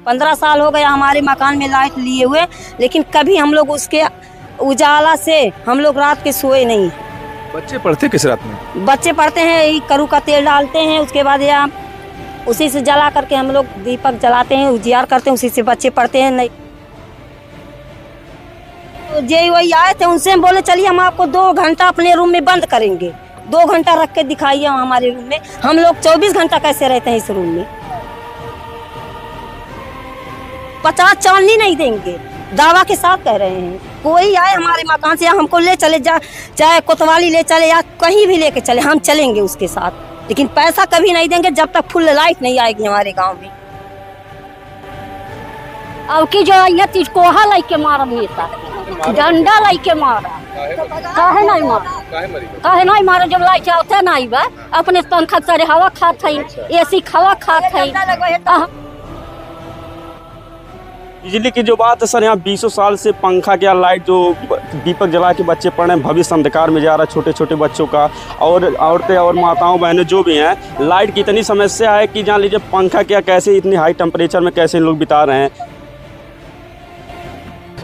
15 साल हो गया हमारे मकान में लाइट लिए हुए, लेकिन कभी हम लोग उसके उजाला से हम लोग रात के सोए नहीं। बच्चे पढ़ते किस रात में? बच्चे पढ़ते हैं, यही करू का तेल डालते हैं, उसके बाद या उसी से जला करके हम लोग दीपक जलाते हैं, उजियार करते हैं, उसी से बच्चे पढ़ते हैं। नहीं तो जे वही आए थे, उनसे हम बोले चलिए हम आपको 2 घंटा अपने रूम में बंद करेंगे, 2 घंटा रख के दिखाइए हमारे रूम में। हम लोग 24 घंटा कैसे रहते हैं इस रूम में? 50 चांदनी नहीं देंगे, दावा के साथ कह रहे हैं। कोई आए हमारे मकान से या हमको ले चले जा, चाहे कोतवाली ले चले या कहीं भी लेके चले, हम चलेंगे उसके साथ, लेकिन पैसा कभी नहीं देंगे जब तक फुल लाइट नहीं आएगी हमारे गांव में। अब की जो ये तीज कोहा लाई के मारा नेता, डंडा लाई के मारा, काहे नहीं मारा जब लाइट आवते नहीं बा, अपने पंखा करे हवा खात है, एसी हवा खात है। बिजली की जो बात है सर, यहाँ 20 साल से पंखा क्या लाइट जो दीपक जला के बच्चे पढ़ रहे हैं, भविष्य अंधकार में जा रहा है छोटे छोटे बच्चों का, और औरतें और माताओं बहनें जो भी हैं, लाइट की इतनी समस्या है कि जान लीजिए पंखा क्या कैसे इतनी हाई टेम्परेचर में कैसे लोग बिता रहे हैं।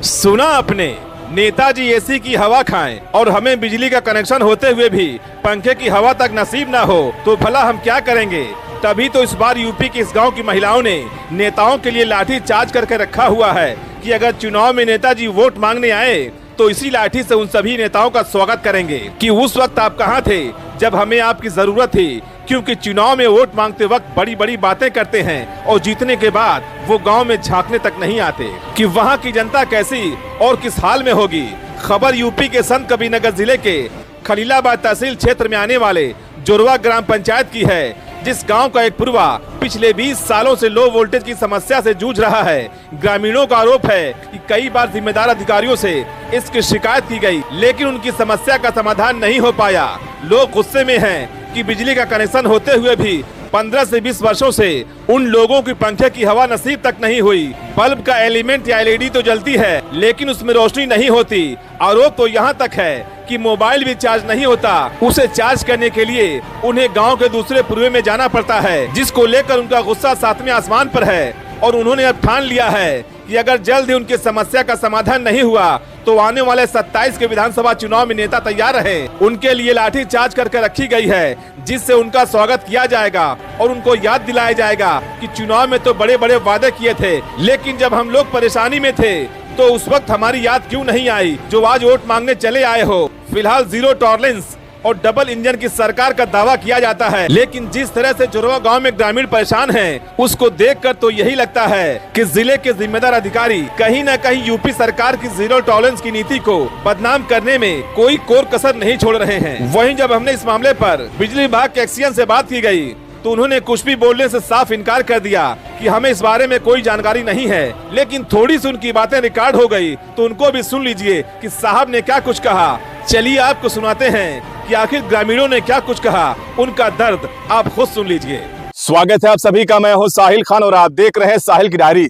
सुना आपने, नेताजी एसी की हवा खाएं और हमें बिजली का कनेक्शन होते हुए भी पंखे की हवा तक नसीब ना हो तो भला हम क्या करेंगे। तभी तो इस बार यूपी के इस गांव की महिलाओं ने नेताओं के लिए लाठी चार्ज करके रखा हुआ है कि अगर चुनाव में नेताजी वोट मांगने आए तो इसी लाठी से उन सभी नेताओं का स्वागत करेंगे कि उस वक्त आप कहां थे जब हमें आपकी जरूरत थी, क्योंकि चुनाव में वोट मांगते वक्त बड़ी बड़ी बातें करते हैं और जीतने के बाद वो गांव में झांकने तक नहीं आते कि वहां की जनता कैसी और किस हाल में होगी। खबर यूपी के संत कबीरनगर जिले के खलीलाबाद तहसील क्षेत्र में आने वाले जोरवा ग्राम पंचायत की है, जिस गांव का एक पूर्वा पिछले 20 सालों से लो वोल्टेज की समस्या से जूझ रहा है। ग्रामीणों का आरोप है कि कई बार जिम्मेदार अधिकारियों से इसकी शिकायत की गई, लेकिन उनकी समस्या का समाधान नहीं हो पाया। लोग गुस्से में हैं कि बिजली का कनेक्शन होते हुए भी 15 से 20 वर्षों से उन लोगों की पंखे की हवा नसीब तक नहीं हुई। बल्ब का एलिमेंट या एलईडी तो जलती है, लेकिन उसमें रोशनी नहीं होती। आरोप तो यहाँ तक है कि मोबाइल भी चार्ज नहीं होता, उसे चार्ज करने के लिए उन्हें गांव के दूसरे पूर्वे में जाना पड़ता है, जिसको लेकर उनका गुस्सा 7वें आसमान पर है। और उन्होंने अब ठान लिया है कि अगर जल्द ही उनकी समस्या का समाधान नहीं हुआ तो आने वाले 27 के विधानसभा चुनाव में नेता तैयार रहे। उनके लिए लाठी चार्ज करके रखी गई है, जिससे उनका स्वागत किया जाएगा और उनको याद दिलाया जाएगा कि चुनाव में तो बड़े बड़े वादे किए थे, लेकिन जब हम लोग परेशानी में थे तो उस वक्त हमारी याद क्यों नहीं आई जो आज वोट मांगने चले आए हो। फिलहाल 0 टॉलरेंस और डबल इंजन की सरकार का दावा किया जाता है, लेकिन जिस तरह से जोरवा गांव में ग्रामीण परेशान हैं, उसको देखकर तो यही लगता है कि जिले के जिम्मेदार अधिकारी कहीं न कहीं यूपी सरकार की 0 टॉलरेंस की नीति को बदनाम करने में कोई कोर कसर नहीं छोड़ रहे हैं। वहीं जब हमने इस मामले पर बिजली विभाग के एक्सीएन से बात की गई तो उन्होंने कुछ भी बोलने से साफ इनकार कर दिया कि हमें इस बारे में कोई जानकारी नहीं है। लेकिन थोड़ी सी उनकी बातें रिकॉर्ड हो गई तो उनको भी सुन लीजिए कि साहब ने क्या कुछ कहा। चलिए आपको सुनाते हैं कि आखिर ग्रामीणों ने क्या कुछ कहा, उनका दर्द आप खुद सुन लीजिए। स्वागत है आप सभी का, मैं हूँ साहिल खान और आप देख रहे हैं साहिल की डायरी।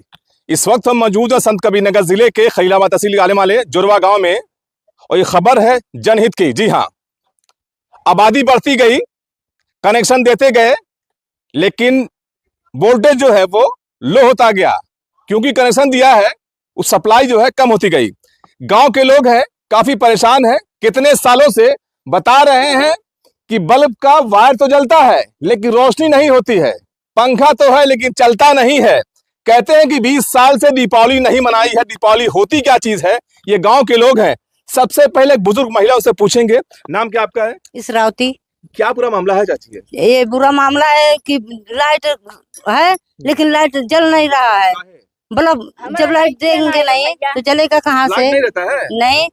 इस वक्त हम मौजूद है संत कबीरनगर जिले के खलीलाबाद तहसील आने वाले जोरवा गाँव में, और ये खबर है जनहित की। जी हाँ, आबादी बढ़ती गई, कनेक्शन देते गए, लेकिन वोल्टेज जो है वो लो होता गया, क्योंकि कनेक्शन दिया है उस सप्लाई जो है कम होती गई। गांव के लोग हैं काफी परेशान हैं, कितने सालों से बता रहे हैं कि बल्ब का वायर तो जलता है लेकिन रोशनी नहीं होती है, पंखा तो है लेकिन चलता नहीं है। कहते हैं कि 20 साल से दीपावली नहीं मनाई है, दीपावली होती क्या चीज है। ये गांव के लोग हैं। सबसे पहले बुजुर्ग महिला से पूछेंगे, नाम क्या आपका है? इसरावती। क्या पूरा मामला है चाची? ये बुरा मामला है कि लाइट है लेकिन लाइट जल नहीं रहा है। बल्ब जब लाइट देंगे नहीं तो जलेगा कहाँ से? नहीं रहता है? नहीं,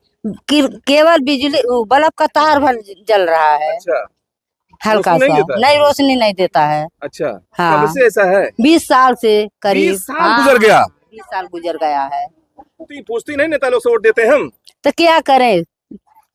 केवल बिजली बल्ब का तार भर जल रहा है। अच्छा, हल्का सा नहीं, रोशनी नहीं देता है। अच्छा, हाँ, कब से ऐसा है? 20 साल से करीब। 20 साल गुजर गया। 20 साल गुजर गया है। तो पूछती नहीं नेता लोग से वोट देते हैं हम, तो क्या करें,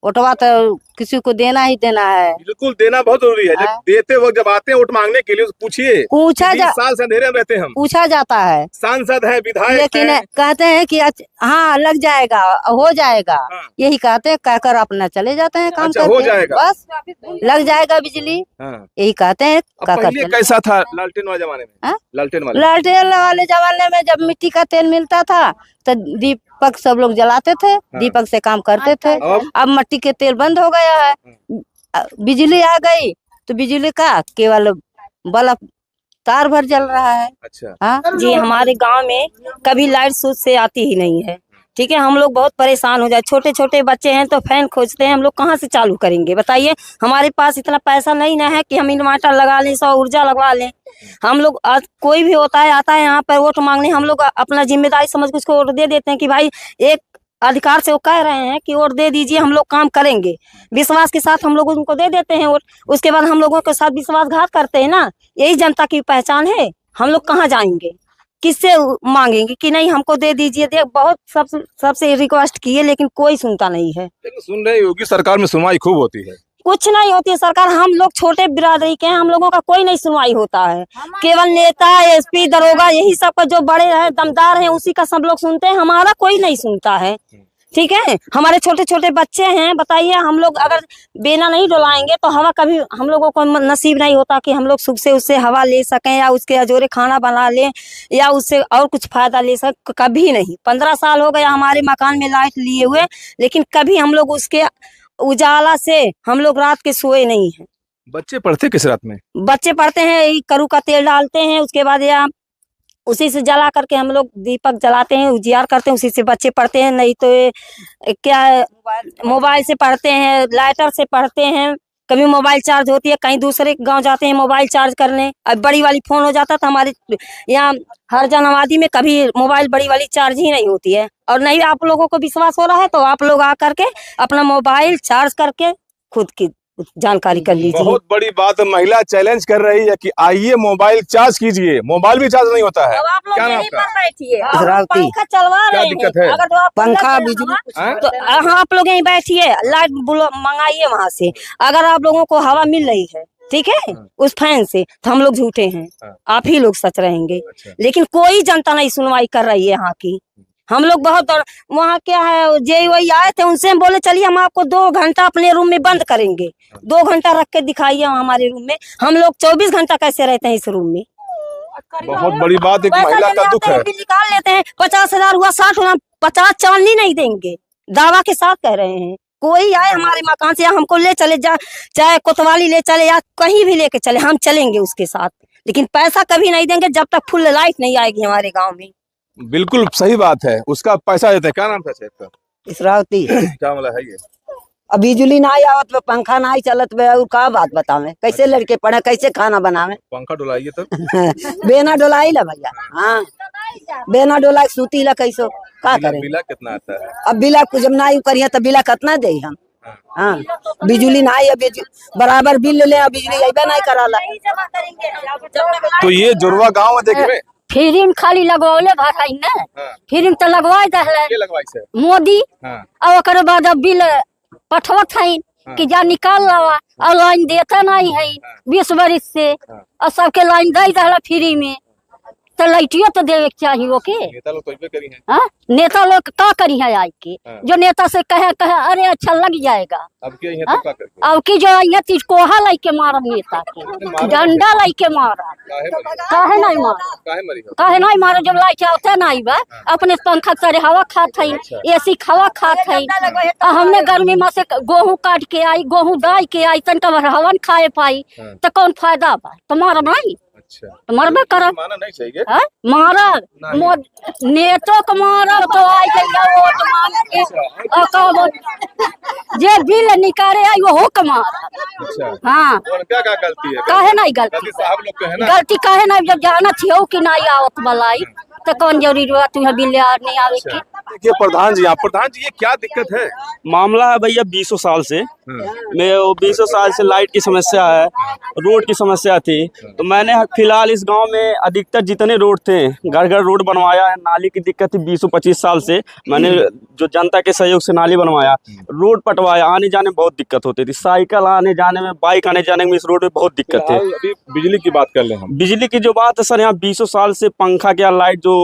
वोटवा तो किसी को देना ही देना है। बिल्कुल देना बहुत जरूरी है। जब देते वक्त जब आते हैं वोट मांगने के लिए पूछिए, पूछा 20 साल से अंधेरे में रहते हैं हम, पूछा जाता है, सांसद है, विधायक लेकिन है। कहते हैं कि हाँ लग जाएगा, हो जाएगा, हाँ। यही कहते हैं, कहकर अपना चले जाते हैं काम अच्छा, करके। हो जाएगा, बस लग जाएगा बिजली, हाँ। यही कहते हैं। अब पहले कैसा था लालटेन वाले जमाने में? हाँ? लालटेन वाले जमाने में जब मिट्टी का तेल मिलता था तो दीपक सब लोग जलाते थे, दीपक से काम करते थे। अब मिट्टी के तेल बंद हो गया है, बिजली आ गई तो बिजली का केवल बल्ब तार भर जल रहा है। अच्छा। हाँ जी, हमारे गांव में कभी लाइट सूझ से आती ही नहीं है। ठीक है, हम लोग बहुत परेशान हो जाए। छोटे छोटे बच्चे हैं तो फैन खोजते हैं, हम लोग कहाँ से चालू करेंगे बताइए। हमारे पास इतना पैसा नहीं ना है कि हम इन्वर्टर लगा लें, सौ ऊर्जा लगवा लें। हम लोग कोई भी होता है आता है यहाँ पर वोट मांगने, हम लोग अपना जिम्मेदारी समझ के उसको वोट दे देते हैं कि भाई एक अधिकार से वो कह रहे हैं कि वोट दे दीजिए, हम लोग काम करेंगे। विश्वास के साथ हम लोग उनको दे देते हैं वोट। उसके बाद हम लोगों के साथ विश्वासघात करते हैं ना, यही जनता की पहचान है। हम लोग कहाँ जाएंगे, किससे मांगेंगे कि नहीं हमको दे दीजिए। देख बहुत सबसे रिक्वेस्ट किए लेकिन कोई सुनता नहीं है। लेकिन सुन रहे योगी सरकार में सुनवाई खूब होती है। कुछ नहीं होती है सरकार, हम लोग छोटे बिरादरी के हैं, हम लोगों का कोई नहीं सुनवाई होता है। केवल नेता, एसपी, दरोगा, यही सब का जो बड़े हैं दमदार हैं उसी का सब लोग सुनते हैं, हमारा कोई नहीं सुनता है। ठीक है, हमारे छोटे छोटे बच्चे हैं, बताइए हम लोग अगर बेना नहीं डुलाएंगे तो हवा कभी हम लोगों को नसीब नहीं होता कि हम लोग सुख से उससे हवा ले सकें या उसके अजोरे खाना बना लें या उससे और कुछ फायदा ले सकें। कभी नहीं। 15 साल हो गया हमारे मकान में लाइट लिए हुए, लेकिन कभी हम लोग उसके उजाला से हम लोग रात के सोए नहीं हैं। बच्चे पढ़ते किस रात में? बच्चे पढ़ते हैं, करू का तेल डालते हैं, उसके बाद या उसी से जला करके हम लोग दीपक जलाते हैं, उजियार करते हैं, उसी से बच्चे पढ़ते हैं। नहीं तो क्या है, मोबाइल से पढ़ते हैं, लाइटर से पढ़ते हैं। कभी मोबाइल चार्ज होती है, कहीं दूसरे गांव जाते हैं मोबाइल चार्ज करने, अब बड़ी वाली फोन हो जाता था हमारे यहाँ हर जनवादी में, कभी मोबाइल बड़ी वाली चार्ज ही नहीं होती है। और नहीं आप लोगों को विश्वास हो रहा है तो आप लोग आ करके अपना मोबाइल चार्ज करके खुद की जानकारी कर लीजिए। बहुत बड़ी बात, महिला चैलेंज कर रही है कि आइए मोबाइल चार्ज कीजिए। मोबाइल भी चार्ज नहीं होता है। अब आप लोग क्या नाम यहीं आपका? पर बैठिए, इजरावती। पंखा चलवा क्या रहे दिक्कत हैं। है? अगर तो आप पंखा, बिजली हाँ? तो हाँ आप लोग यहीं बैठिए, लाइट मंगाइए वहां से। अगर आप लोगों को हवा मिल रही है, ठीक है, उस फैन से, तो हम लोग झूठे हैं, आप ही लोग सच रहेंगे। लेकिन कोई जनता नहीं सुनवाई कर रही है यहाँ की। हम लोग बहुत वहाँ क्या है, जे वही आए थे, उनसे हम बोले चलिए हम आपको 2 घंटा अपने रूम में बंद करेंगे, 2 घंटा रख के दिखाइए हमारे रूम में। हम लोग 24 घंटा कैसे रहते हैं इस रूम में? बहुत बड़ी बात, एक महिला का दुख है। निकाल लेते हैं, 50,000 हुआ, 60 हुआ, 50 चावनी नहीं देंगे, दावा के साथ कह रहे हैं। कोई आए हमारे मकान से या हमको ले चले जा, चाहे कोतवाली ले चले या कहीं भी लेके चले, हम चलेंगे उसके साथ। लेकिन पैसा कभी नहीं देंगे जब तक फुल लाइट नहीं आएगी हमारे गाँव में। बिल्कुल सही बात है, उसका पैसा देते हैं। क्या नाम था इसका? इसरावती। क्या मतलब है ये? अब बिजली ना आवत बे, पंखा ना चलत बे, और का बात बतावे, कैसे लड़के पढ़े, कैसे खाना बनावे। पंखा डुलाइए तब। बेना डोलाई ला भैया, हाँ बेना डोलाई सूती ला, कैसो का करे। बिला कितना आता है? अब बिला कुछ जब ना करिए तो बिला कितना दे हम। हाँ बिजली ना आई, बराबर बिल ले, बिजली अबे नहीं कराला। तो ये जुड़वा गाँव है, देखिए फिर खाली लगवाले भाई ने, फिर तो लगवाई दहले लगवाई से मोदी। हाँ। और ओकर बाद अब बिल पठवत है कि जा निकाल लवा, और लाइन देता नहीं है 20 बरिस से, और सबके लाइन दे दहला फ्री में। तो लाइटियो तो देवे के चाहिए ओके। नेता लोग तो इबे करी हैं। हाँ नेता लोग का करी है आई के, जो नेता से कहे अरे अच्छा लग जाएगा। अब क्या यहाँ तो का करके? अब की जो यहाँ चीज कोहा लाई के मारा नेता के, डंडा लाई के मारा, काहे नहीं मारा, काहे नहीं मारा। जब लाइट आवते नहीं बा, अपने पंखा सारे हवा खात है, एसी हवा खात है। हमने गर्मी में से गेहूं काट के आई, गेहूं डाल के आई, तन का हवन खाए पाई, तो कौन फायदा बा? तो मारा नहीं, तो मरबे करब। माना नहीं चाहिए। मारा नेतो को मारा तो आई गया वोट मांग के, और कहो जे बिल निकाले आई वो कमारा। अच्छा। हाँ क्या क्या गलती है? काहे नहीं गलती, साहब लोग के है ना। गलती काहे नहीं, जब जाना थी कि नहीं आवत मलाई तो कौन जरूरी हुआ तुम्हें बिल नहीं आवे की। देखिए प्रधान जी, आप प्रधान जी, ये क्या दिक्कत है? मामला है भैया 20 साल से। मैं वो 20 साल से लाइट की समस्या है, रोड की समस्या थी। तो मैंने फिलहाल इस गांव में अधिकतर जितने रोड थे, घर घर रोड बनवाया है। नाली की दिक्कत थी 20-25 साल से, मैंने जो जनता के सहयोग से नाली बनवाया, रोड पटवाया। आने जाने में बहुत दिक्कत होती थी, साइकिल आने जाने में, बाइक आने जाने में इस रोड में बहुत दिक्कत है। अभी बिजली की बात कर लें हम। बिजली की जो बात है सर, यहाँ 20 साल से पंखा क्या लाइट जो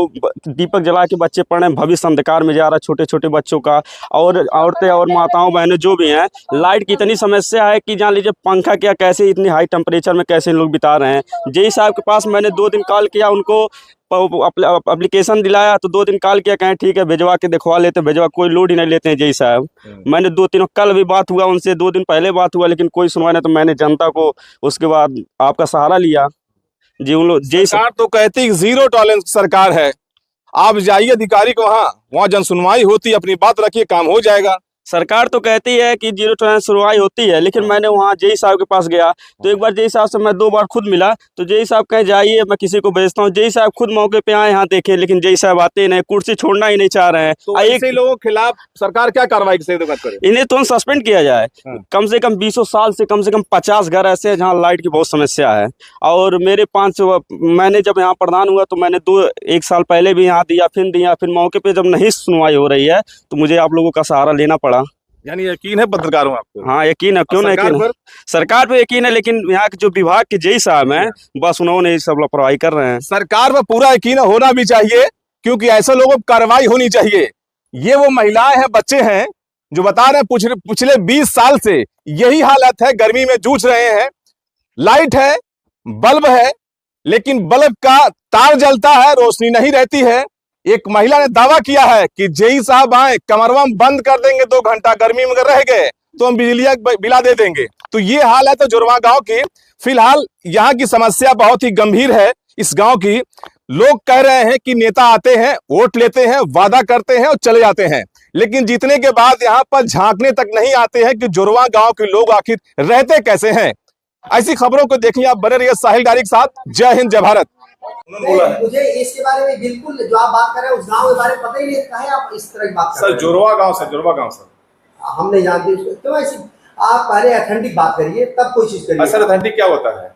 दीपक जला के बच्चे पढ़ रहे हैं, भविष्य अंधकार में जा रहा है छोटे छोटे बच्चों का। और औरतें और माताओं बहनें जो भी हैं, लाइट की इतनी समस्या है कि जान लीजिए पंखा क्या कैसे इतनी हाई टेम्परेचर में कैसे लोग बिता रहे हैं। जेई साहब के पास मैंने 2 दिन कॉल किया, उनको एप्लीकेशन दिलाया तो 2 दिन कॉल किया, कहें ठीक है भिजवा के दिखवा लेते, भिजवा, कोई लोड ही नहीं लेते हैं जेई साहब। मैंने 2-3 कल भी बात हुआ उनसे, 2 दिन पहले बात हुआ, लेकिन कोई सुनवाई नहीं। तो मैंने जनता को उसके बाद आपका सहारा लिया जी। उन लोग जेई सरकार तो कहती है 0 टॉलरेंस सरकार है। आप जाइए अधिकारी को, वहाँ जन सुनवाई होती, अपनी बात रखिए, काम हो जाएगा। सरकार तो कहती है कि 0 टॉलरेंस सुनवाई होती है, लेकिन मैंने वहाँ जेई साहब के पास गया तो एक बार जेई साहब से मैं 2 बार खुद मिला, तो जेई साहब कहे जाइए मैं किसी को भेजता हूँ। जेई साहब खुद मौके पे आए, यहाँ देखे, लेकिन जेई साहब आते नहीं, कुर्सी छोड़ना ही नहीं चाह रहे हैं। तो ऐसे लोगों के खिलाफ सरकार क्या कार्रवाई करे? इन्हें तुरंत सस्पेंड किया जाए। कम से कम 20 साल से कम 50 घर ऐसे हैं जहाँ लाइट की बहुत समस्या है। और मेरे 5 मैंने जब यहाँ प्रधान हुआ तो मैंने 1 साल पहले भी यहाँ दिया, फिर मौके पे जब नहीं सुनवाई हो रही है तो मुझे आप लोगों का सहारा लेना पड़ा। यानी यकीन है पत्रकारों आपको? हाँ यकीन है, क्यों नहीं यकीन है, सरकार पे यकीन है, लेकिन यहाँ के जो विभाग के जेई साहब हैं बस उन्होंने सब लापरवाही कर रहे हैं। सरकार पर पूरा यकीन होना भी चाहिए, क्योंकि ऐसे लोगों पर कार्रवाई होनी चाहिए। ये वो महिलाएं हैं, बच्चे हैं जो बता रहे हैं पिछले 20 साल से यही हालत है, गर्मी में जूझ रहे हैं। लाइट है, बल्ब है, लेकिन बल्ब का तार जलता है, रोशनी नहीं रहती है। एक महिला ने दावा किया है कि जेई साहब आए, कमरवा बंद कर देंगे, 2 घंटा गर्मी में रह गए तो हम बिजलियां बिला दे देंगे। तो ये हाल है तो जोरवा गांव की। फिलहाल यहाँ की समस्या बहुत ही गंभीर है। इस गांव की लोग कह रहे हैं कि नेता आते हैं, वोट लेते हैं, वादा करते हैं और चले जाते हैं, लेकिन जीतने के बाद यहाँ पर झांकने तक नहीं आते हैं कि जोरवा गांव के लोग आखिर रहते कैसे हैं। ऐसी खबरों को देखिए आप, बने रहिए साहिल गारी के साथ। जय हिंद, जय भारत। मुझे इसके बारे में बिल्कुल जो आप बात कर रहे हैं उस गांव के बारे में पता ही नहीं है, आप इस तरह की बात कर रहे हैं। सर जोरवा गांव सर हम नहीं जानते क्यों ऐसी। आप पहले ऑथेंटिक बात करिए, तब कोई चीज करिए। सर ऑथेंटिक क्या होता है?